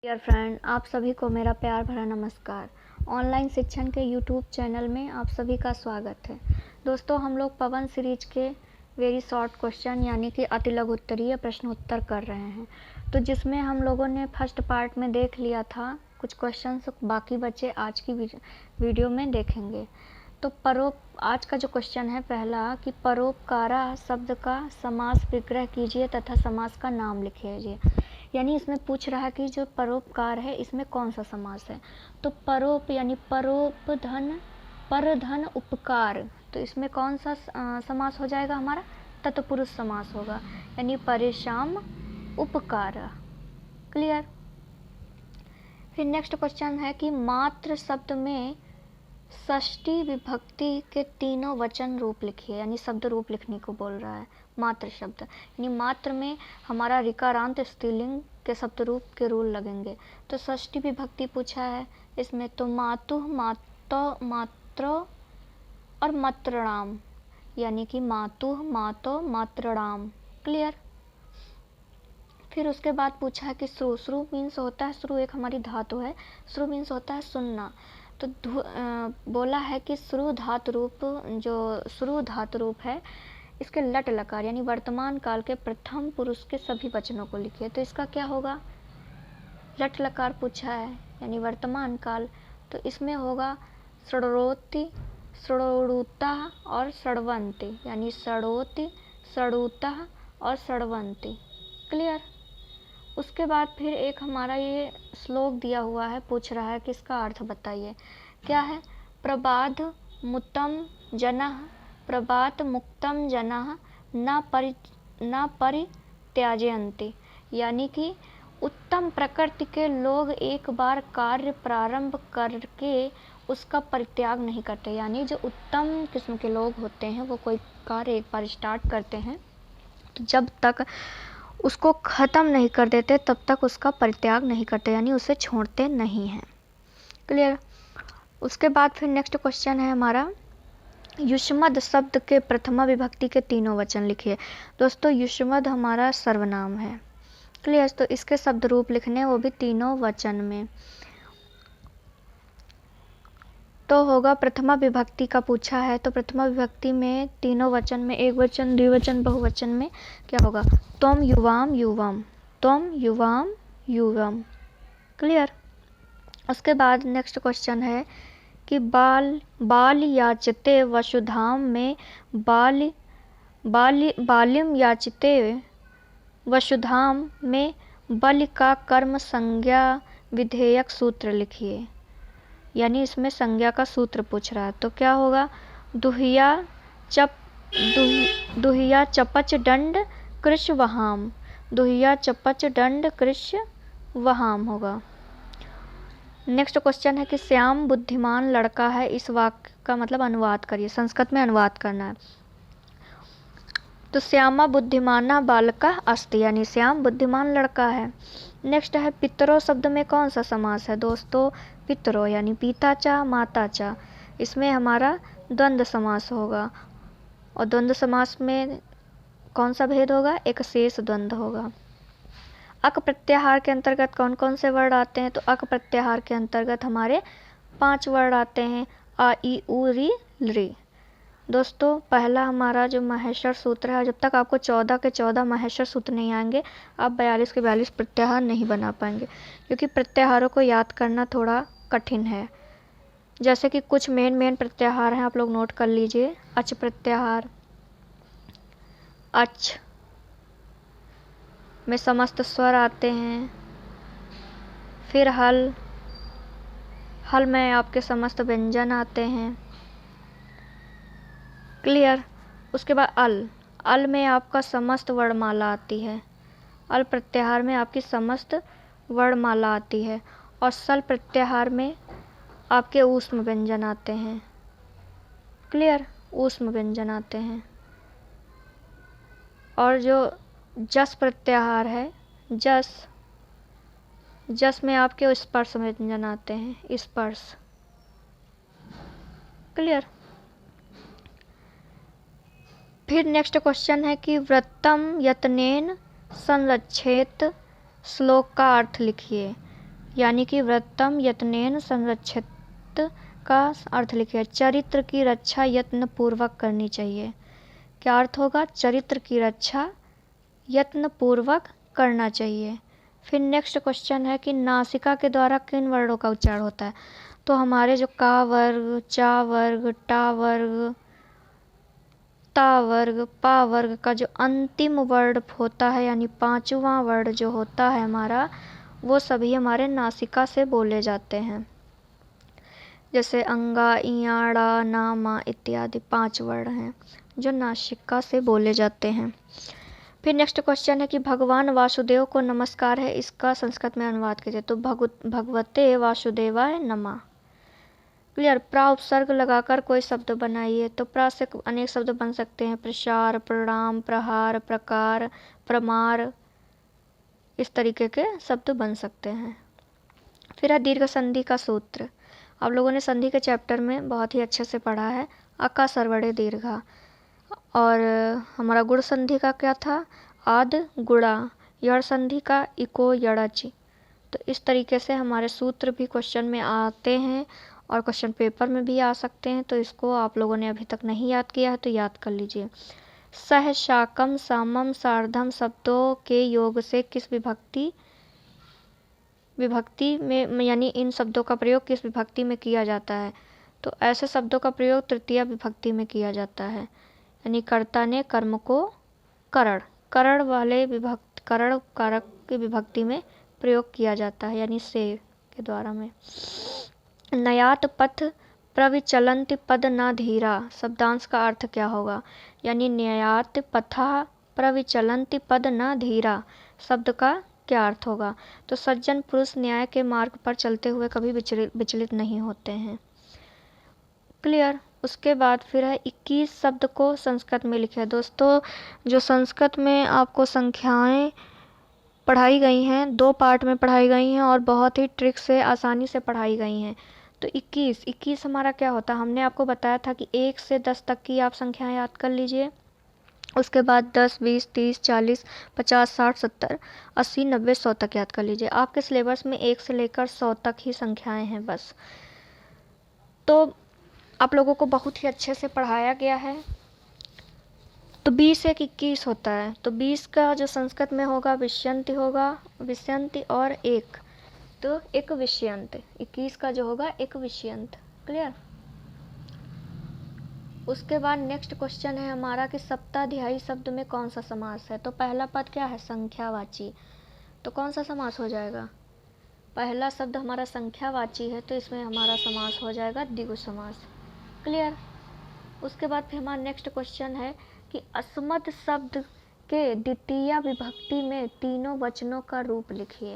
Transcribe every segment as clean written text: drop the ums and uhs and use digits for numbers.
Dear friend, आप सभी को मेरा प्यार भरा नमस्कार। ऑनलाइन शिक्षण के यूट्यूब चैनल में आप सभी का स्वागत है। दोस्तों, हम लोग पवन सीरीज के वेरी शॉर्ट क्वेश्चन यानी कि अति लघु उत्तरीय प्रश्न उत्तर कर रहे हैं। तो जिसमें हम लोगों ने फर्स्ट पार्ट में देख लिया था, कुछ क्वेश्चंस बाकी बचे आज की वीडियो में देखेंगे। तो आज का जो क्वेश्चन है पहला कि परोपकारा शब्द का समास विग्रह कीजिए तथा समास का नाम लिखिए। यानी इसमें पूछ रहा है कि जो परोपकार है इसमें कौन सा समास है। तो परोप यानी परोपधन, परधन, उपकार, तो इसमें कौन सा समास हो जाएगा हमारा? तत्पुरुष समास होगा, यानी परेशान उपकार। क्लियर। फिर नेक्स्ट क्वेश्चन है कि मात्र शब्द में षष्ठी विभक्ति के तीनों वचन रूप लिखिए, यानी शब्द रूप लिखने को बोल रहा है। मात्र शब्द यानी मात्र में हमारा ऋकारांत स्त्रीलिंग के शब्द रूप के रूल लगेंगे। तो षष्ठी विभक्ति पूछा है इसमें, तो मातुः, मातो, मात्र और मात्रणाम, यानी कि मातुः, मातो, मात्रणाम। क्लियर। फिर उसके बाद पूछा है कि श्रु। श्रु मीन्स होता है, श्रु एक हमारी धातु है, श्रु मीन्स होता है सुनना। तो बोला है कि श्रु धातु रूप, जो श्रु धातु रूप है, इसके लट लकार यानी वर्तमान काल के प्रथम पुरुष के सभी वचनों को लिखिए। तो इसका क्या होगा? लट लकार पूछा है यानी वर्तमान काल, तो इसमें होगा षडोति, षडोरुता और षडवंती, यानी षडोति, षडुता और षडवंती। क्लियर। उसके बाद फिर एक हमारा ये श्लोक दिया हुआ है, पूछ रहा है कि इसका अर्थ बताइए। क्या है? प्रबाध मुतम जनः, प्रबात मुक्तम जनः न परित्याजयन्ति, यानी कि उत्तम प्रकृति के लोग एक बार कार्य प्रारंभ करके उसका परित्याग नहीं करते। यानी जो उत्तम किस्म के लोग होते हैं वो कोई कार्य एक बार स्टार्ट करते हैं तो जब तक उसको ख़त्म नहीं कर देते तब तक उसका परित्याग नहीं करते, यानी उसे छोड़ते नहीं हैं। क्लियर। उसके बाद फिर नेक्स्ट क्वेश्चन है हमारा, युष्मद शब्द के प्रथमा विभक्ति के तीनों वचन लिखिए। दोस्तों, युष्मद हमारा सर्वनाम है। क्लियर। तो इसके शब्द रूप लिखने, वो भी तीनों वचन में। तो होगा प्रथमा विभक्ति का पूछा है, तो प्रथमा विभक्ति में तीनों वचन में, एक वचन, द्विवचन, बहुवचन में क्या होगा? त्वम युवाम युवम, त्वम युवाम युवम। क्लियर। उसके बाद नेक्स्ट क्वेश्चन है कि बाल याचते वसुधाम में बालिम याचते वसुधाम में बलि का कर्म संज्ञा विधेयक सूत्र लिखिए। यानी इसमें संज्ञा का सूत्र पूछ रहा है। तो क्या होगा? दुहिया चपच दंड कृष वहाम, दुहिया चपच दंड कृष वहाम होगा। नेक्स्ट क्वेश्चन है कि श्याम बुद्धिमान लड़का है, इस वाक्य का मतलब अनुवाद करिए, संस्कृत में अनुवाद करना है। तो श्यामा बुद्धिमाना बालका अस्ति, यानी श्याम बुद्धिमान लड़का है। नेक्स्ट है पितरो शब्द में कौन सा समास है? दोस्तों, पितरो यानी पिताचा माताचा, इसमें हमारा द्वंद्व समास होगा। और द्वंद्व समास में कौन सा भेद होगा? एक शेष द्वंद्व होगा। अक प्रत्याहार के अंतर्गत कौन कौन से वर्ड आते हैं? तो अक प्रत्याहार के अंतर्गत हमारे 5 वर्ड आते हैं, आ ई उ री ली। दोस्तों, पहला हमारा जो महेश्वर सूत्र है, जब तक आपको 14 के 14 महेश्वर सूत्र नहीं आएंगे आप 42 के 42 प्रत्याहार नहीं बना पाएंगे, क्योंकि प्रत्याहारों को याद करना थोड़ा कठिन है। जैसे कि कुछ मेन प्रत्याहार हैं, आप लोग नोट कर लीजिए। अच प्रत्याहार, अच में समस्त स्वर आते हैं। फिर हल में आपके समस्त व्यंजन आते हैं। क्लियर। उसके बाद अल में आपका समस्त वर्णमाला आती है। अल प्रत्याहार में आपकी समस्त वर्णमाला आती है। और सल प्रत्याहार में आपके ऊष्म व्यंजन आते हैं। क्लियर। ऊष्म व्यंजन आते हैं। और जो जस प्रत्याहार है, जस में आपके स्पर्श व्यंजन आते हैं, स्पर्श। क्लियर। फिर नेक्स्ट क्वेश्चन है कि व्रतम यत्नेन संरक्षेत, श्लोक का अर्थ लिखिए। यानी कि व्रतम यत्नेन संरक्षित का अर्थ लिखिए। चरित्र की रक्षा यत्न पूर्वक करनी चाहिए। क्या अर्थ होगा? चरित्र की रक्षा यत्न पूर्वक करना चाहिए। फिर नेक्स्ट क्वेश्चन है कि नासिका के द्वारा किन वर्णों का उच्चारण होता है? तो हमारे जो का वर्ग, चा वर्ग, टा वर्ग, ता वर्ग, पा वर्ग का जो अंतिम वर्ण होता है यानी पांचवा वर्ण जो होता है हमारा, वो सभी हमारे नासिका से बोले जाते हैं। जैसे अंगा, इया, ड़ा, ना, मा इत्यादि 5 वर्ण हैं जो नासिका से बोले जाते हैं। फिर नेक्स्ट क्वेश्चन है कि भगवान वासुदेव को नमस्कार है, इसका संस्कृत में अनुवाद कीजिए। तो भगवते वासुदेवाय नमः। क्लियर। प्रा उपसर्ग लगाकर कोई शब्द बनाइए। तो प्रा से अनेक शब्द बन सकते हैं। प्रसार, प्रणाम, प्रहार, प्रकार, प्रमार, इस तरीके के शब्द बन सकते हैं। फिर है दीर्घ संधि का सूत्र। आप लोगों ने संधि के चैप्टर में बहुत ही अच्छे से पढ़ा है, अका सर्वड़े दीर्घा। और हमारा गुण संधि का क्या था? आद गुड़ा। यड़ संधि का इको यड़च। तो इस तरीके से हमारे सूत्र भी क्वेश्चन में आते हैं और क्वेश्चन पेपर में भी आ सकते हैं। तो इसको आप लोगों ने अभी तक नहीं याद किया है तो याद कर लीजिए। सह, शाकम, सामम, सार्धम शब्दों के योग से किस विभक्ति में यानी इन शब्दों का प्रयोग किस विभक्ति में किया जाता है? तो ऐसे शब्दों का प्रयोग तृतीया विभक्ति में किया जाता है। यानी कर्ता ने कर्म को करण वाले करण कारक की विभक्ति में प्रयोग किया जाता है, यानी से के द्वारा में। नयात पथ प्रविचलंति पद न धीरा शब्दांश का अर्थ क्या होगा? यानी न्यायात पथा प्रविचलंति पद न धीरा शब्द का क्या अर्थ होगा? तो सज्जन पुरुष न्याय के मार्ग पर चलते हुए कभी विचलित नहीं होते हैं। क्लियर। उसके बाद फिर है 21 शब्द को संस्कृत में लिखे। दोस्तों, जो संस्कृत में आपको संख्याएं पढ़ाई गई हैं, 2 पार्ट में पढ़ाई गई हैं और बहुत ही ट्रिक से आसानी से पढ़ाई गई हैं। तो 21 हमारा क्या होता है? हमने आपको बताया था कि 1 से 10 तक की आप संख्याएं याद कर लीजिए। उसके बाद 10, 20, 30, 40, 50, 60, 70, 80, 90, 100 तक याद कर लीजिए। आपके सिलेबस में 1 से लेकर 100 तक ही संख्याएं हैं बस। तो आप लोगों को बहुत ही अच्छे से पढ़ाया गया है। तो 20 एक 21 होता है। तो 20 का जो संस्कृत में होगा विष्यंति होगा, विष्यंति और एक, तो एक विष्यंत। 21 का जो होगा एक विष्यंत। क्लियर। उसके बाद नेक्स्ट क्वेश्चन है हमारा कि सप्ताध्यायी शब्द में कौन सा समास है? तो पहला पद क्या है? संख्यावाची। तो कौन सा समास हो जाएगा? पहला शब्द हमारा संख्यावाची है तो इसमें हमारा समास हो जाएगा द्विगु समास। क्लियर। उसके बाद फिर हमारा नेक्स्ट क्वेश्चन है कि अस्मत् शब्द के द्वितीय विभक्ति में तीनों वचनों का रूप लिखिए।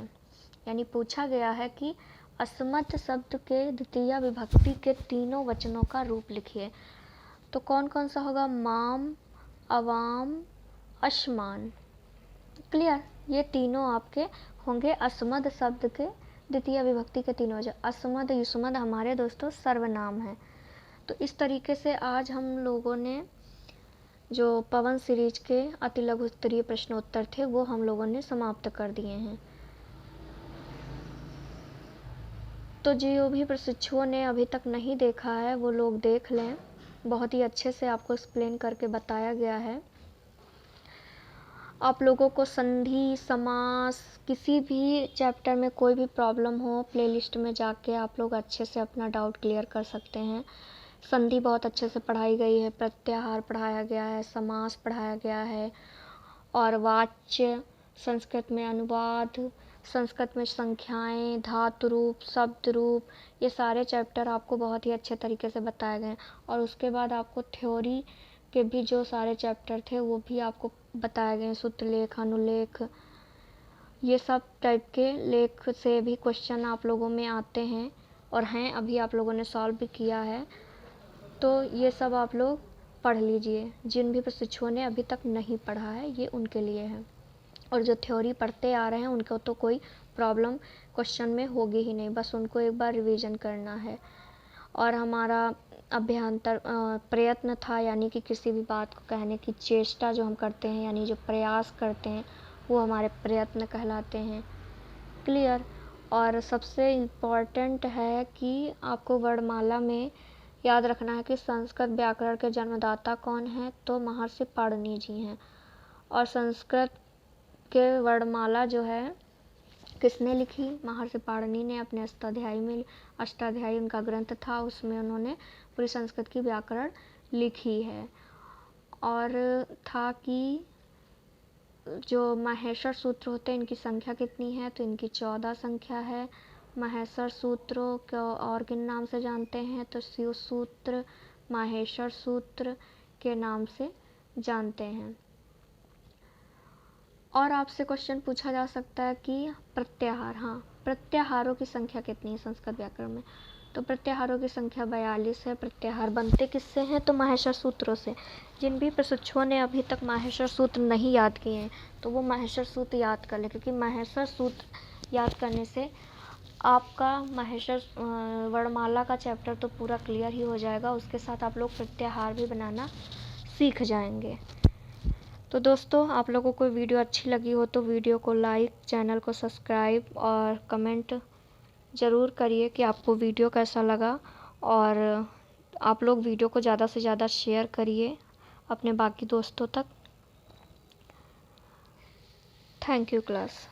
यानी पूछा गया है कि अस्मत् शब्द के द्वितीय विभक्ति के तीनों वचनों का रूप लिखिए। तो कौन कौन सा होगा? माम, अवाम, अश्मान। क्लियर। ये तीनों आपके होंगे अस्मद शब्द के द्वितीय विभक्ति के तीनों वचन। अस्मद, युष्मद हमारे दोस्तों सर्वनाम है। तो इस तरीके से आज हम लोगों ने जो पवन सीरीज के अति लघु स्तरीय प्रश्नोत्तर थे वो हम लोगों ने समाप्त कर दिए हैं। तो जो भी प्रशिक्षुओं ने अभी तक नहीं देखा है वो लोग देख लें। बहुत ही अच्छे से आपको एक्सप्लेन करके बताया गया है। आप लोगों को संधि, समास, किसी भी चैप्टर में कोई भी प्रॉब्लम हो, प्लेलिस्ट में जाके आप लोग अच्छे से अपना डाउट क्लियर कर सकते हैं। संधि बहुत अच्छे से पढ़ाई गई है, प्रत्याहार पढ़ाया गया है, समास पढ़ाया गया है और वाच्य, संस्कृत में अनुवाद, संस्कृत में संख्याएं, धातु रूप, शब्द रूप, ये सारे चैप्टर आपको बहुत ही अच्छे तरीके से बताए गए। और उसके बाद आपको थ्योरी के भी जो सारे चैप्टर थे वो भी आपको बताए गए। सूत्र लेख, अनुलेख, ये सब टाइप के लेख से भी क्वेश्चन आप लोगों में आते हैं और हैं, अभी आप लोगों ने सॉल्व भी किया है। तो ये सब आप लोग पढ़ लीजिए। जिन भी प्रशिक्षुओं ने अभी तक नहीं पढ़ा है ये उनके लिए है, और जो थ्योरी पढ़ते आ रहे हैं उनको तो कोई प्रॉब्लम क्वेश्चन में होगी ही नहीं, बस उनको एक बार रिवीजन करना है। और हमारा अभ्यंतर प्रयत्न था, यानी कि किसी भी बात को कहने की चेष्टा जो हम करते हैं, यानी जो प्रयास करते हैं वो हमारे प्रयत्न कहलाते हैं। क्लियर। और सबसे इम्पॉर्टेंट है कि आपको वर्णमाला में याद रखना है कि संस्कृत व्याकरण के जन्मदाता कौन है, तो महर्षि पाणिनि जी हैं। और संस्कृत के वर्णमाला जो है किसने लिखी? महर्षि पाणिनि ने अपने अष्टाध्यायी में, अष्टाध्यायी उनका ग्रंथ था, उसमें उन्होंने पूरी संस्कृत की व्याकरण लिखी है। और था कि जो माहेश्वर सूत्र होते हैं इनकी संख्या कितनी है, तो इनकी 14 संख्या है। माहेश्वर सूत्रों को और किन नाम से जानते हैं, तो शिव सूत्र, माहेश्वर सूत्र के नाम से जानते हैं। और आपसे क्वेश्चन पूछा जा सकता है कि प्रत्याहार, हाँ, प्रत्याहारों की संख्या कितनी है संस्कृत व्याकरण में, तो प्रत्याहारों की संख्या 42 है। प्रत्याहार बनते किससे हैं, तो माहेश्वर सूत्रों से। जिन भी प्रशिक्षुओं ने अभी तक माहेश्वर सूत्र नहीं याद किए हैं तो वो माहेश्वर सूत्र याद कर लें, क्योंकि माहेश्वर सूत्र याद करने से आपका माहेश्वर वर्णमाला का चैप्टर तो पूरा क्लियर ही हो जाएगा, उसके साथ आप लोग प्रत्याहार भी बनाना सीख जाएंगे। तो दोस्तों, आप लोगों को वीडियो अच्छी लगी हो तो वीडियो को लाइक, चैनल को सब्सक्राइब और कमेंट ज़रूर करिए कि आपको वीडियो कैसा लगा। और आप लोग वीडियो को ज़्यादा से ज़्यादा शेयर करिए अपने बाकी दोस्तों तक। Thank you class.